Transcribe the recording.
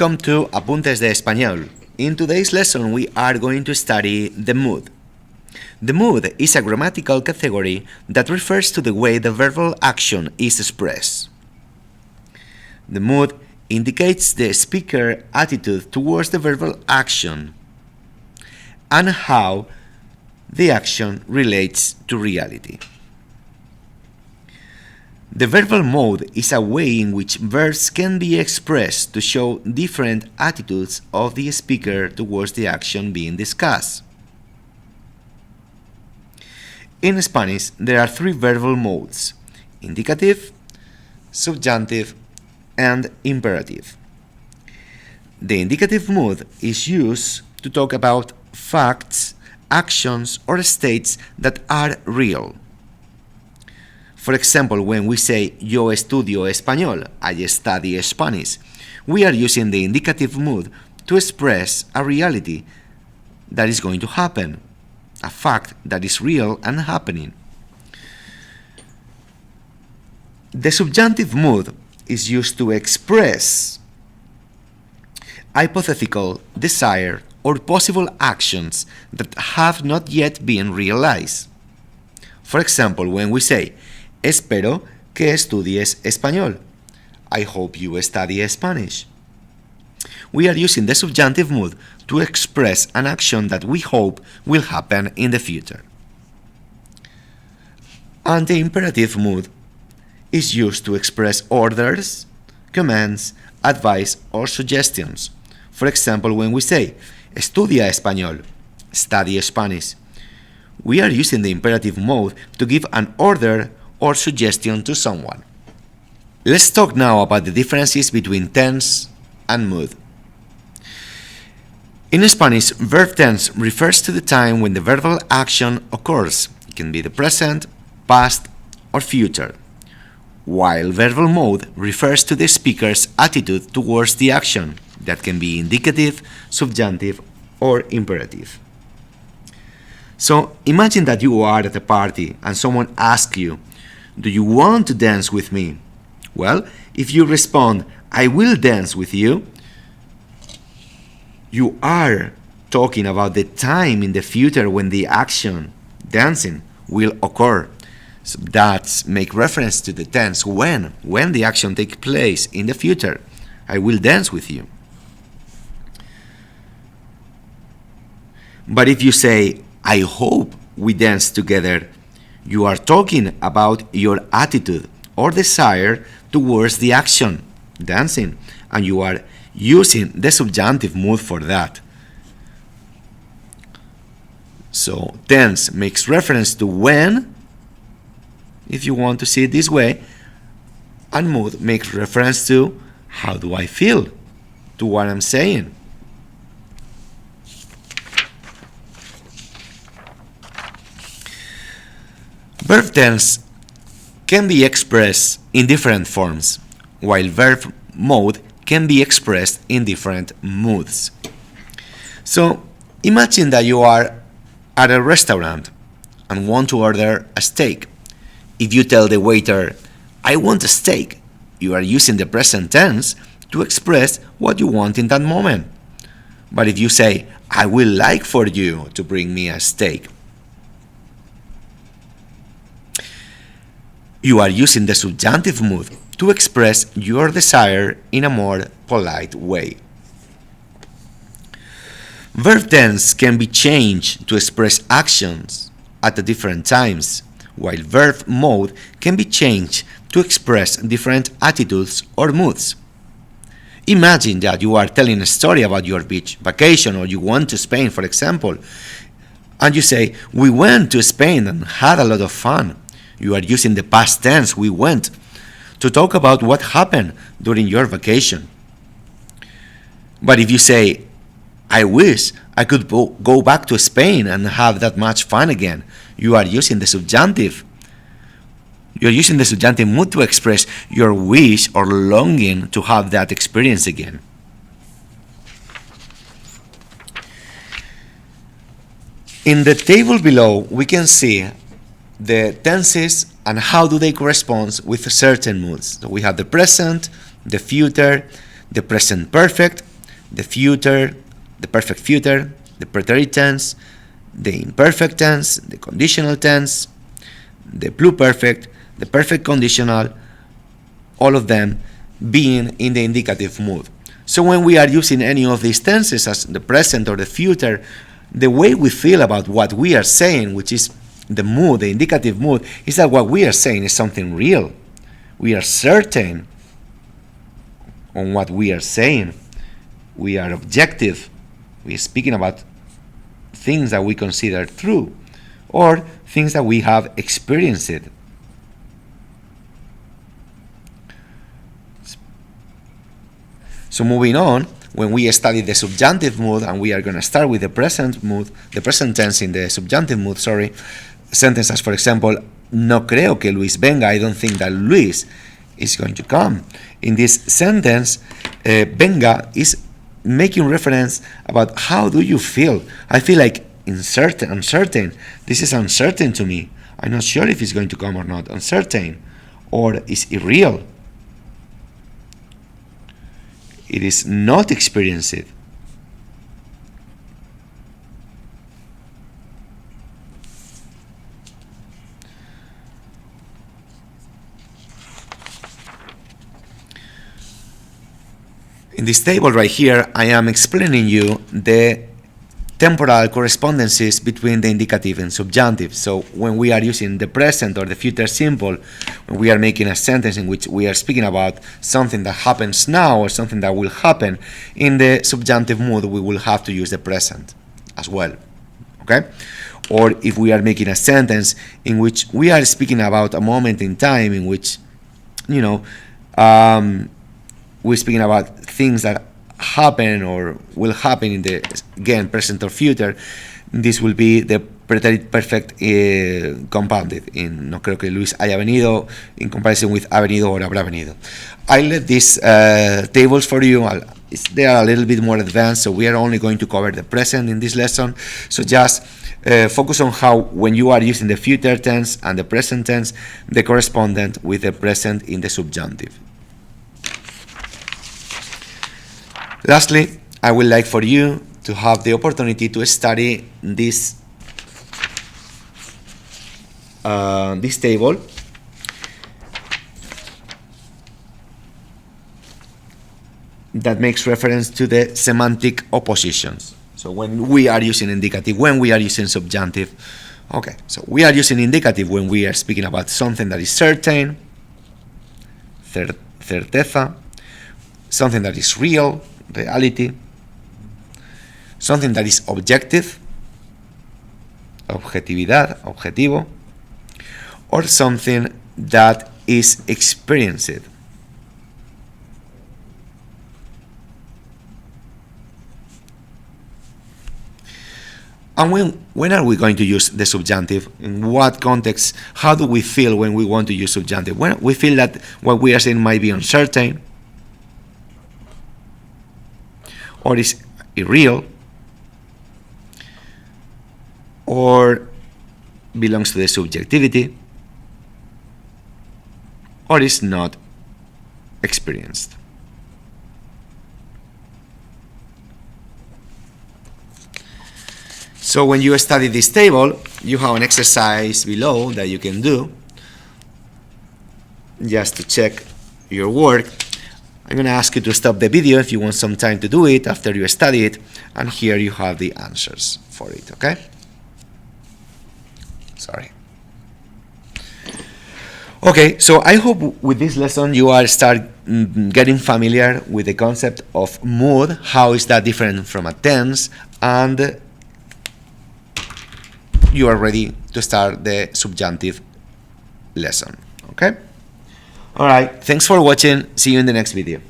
Welcome to Apuntes de Español. In today's lesson we are going to study the mood. The mood is a grammatical category that refers to the way the verbal action is expressed. The mood indicates the speaker's attitude towards the verbal action and how the action relates to reality. The verbal mode is a way in which verbs can be expressed to show different attitudes of the speaker towards the action being discussed. In Spanish, there are three verbal modes: indicative, subjunctive, and imperative. The indicative mood is used to talk about facts, actions, or states that are real. For example, when we say yo estudio español, I study Spanish, we are using the indicative mood to express a reality that is going to happen, a fact that is real and happening. The subjunctive mood is used to express hypothetical, desired, or possible actions that have not yet been realized. For example, when we say espero que estudies español, I hope you study Spanish, we are using the subjunctive mood to express an action that we hope will happen in the future. And the imperative mood is used to express orders, commands, advice, or suggestions. For example, when we say estudia español, study Spanish, we are using the imperative mode to give an order or suggestion to someone. Let's talk now about the differences between tense and mood. In Spanish, verb tense refers to the time when the verbal action occurs. It can be the present, past, or future, while verbal mode refers to the speaker's attitude towards the action. That can be indicative, subjunctive, or imperative. So imagine that you are at a party and someone asks you, "Do you want to dance with me?" Well, if you respond, "I will dance with you," you are talking about the time in the future when the action, dancing, will occur. So that makes reference to the tense when the action takes place in the future. I will dance with you. But if you say, "I hope we dance together," you are talking about your attitude or desire towards the action, dancing, and you are using the subjunctive mood for that. So tense makes reference to when, if you want to see it this way, and mood makes reference to how do I feel to what I'm saying. Verb tense can be expressed in different forms, while verb mode can be expressed in different moods. So imagine that you are at a restaurant and want to order a steak. If you tell the waiter, "I want a steak," you are using the present tense to express what you want in that moment. But if you say, "I will like for you to bring me a steak," you are using the subjunctive mood to express your desire in a more polite way. Verb tense can be changed to express actions at different times, while verb mode can be changed to express different attitudes or moods. Imagine that you are telling a story about your beach vacation, or you went to Spain, for example, and you say, "We went to Spain and had a lot of fun." You are using the past tense, "we went," to talk about what happened during your vacation. But if you say, "I wish I could go back to Spain and have that much fun again," you are using the subjunctive. You're using the subjunctive mood to express your wish or longing to have that experience again. In the table below, we can see the tenses and how do they correspond with certain moods. So we have the present, the future, the present perfect, the future, the perfect future, the preterite tense, the imperfect tense, the conditional tense, the pluperfect, the perfect conditional, all of them being in the indicative mood. So when we are using any of these tenses as the present or the future, the way we feel about what we are saying, which is the mood, the indicative mood, is that what we are saying is something real. We are certain on what we are saying. We are objective. We are speaking about things that we consider true or things that we have experienced. So moving on, when we study the subjunctive mood, and we are going to start with the present mood, the present tense in the subjunctive mood, sentences, for example, no creo que Luis venga, I don't think that Luis is going to come. In this sentence, venga is making reference about how do you feel. I feel like uncertain. This is uncertain to me. I'm not sure if he's going to come or not. Uncertain. Or is irreal. It is not experienced. In this table right here, I am explaining you the temporal correspondences between the indicative and subjunctive. So when we are using the present or the future simple, when we are making a sentence in which we are speaking about something that happens now or something that will happen, in the subjunctive mood we will have to use the present as well. Okay? Or if we are making a sentence in which we are speaking about a moment in time in which, we're speaking about things that happen or will happen in the, again, present or future, this will be the preterite perfect compounded in no creo que Luis haya venido in comparison with ha venido or habrá venido. I left these tables for you. They are a little bit more advanced, so we are only going to cover the present in this lesson. So just focus on how, when you are using the future tense and the present tense, the correspondent with the present in the subjunctive. Lastly, I would like for you to have the opportunity to study this table that makes reference to the semantic oppositions. So when we are using indicative, when we are using subjunctive. Okay, so we are using indicative when we are speaking about something that is certain, certeza, something that is real, reality, something that is objective, objetividad, objetivo, or something that is experienced. And when are we going to use the subjunctive? In what context? How do we feel when we want to use subjunctive? When we feel that what we are saying might be uncertain, or is irreal, or belongs to the subjectivity, or is not experienced. So when you study this table, you have an exercise below that you can do just to check your work. I'm going to ask you to stop the video if you want some time to do it after you study it, and here you have the answers for it, okay? Sorry. Okay, so I hope with this lesson you are getting familiar with the concept of mood, how is that different from a tense, and you are ready to start the subjunctive lesson, okay? All right, thanks for watching. See you in the next video.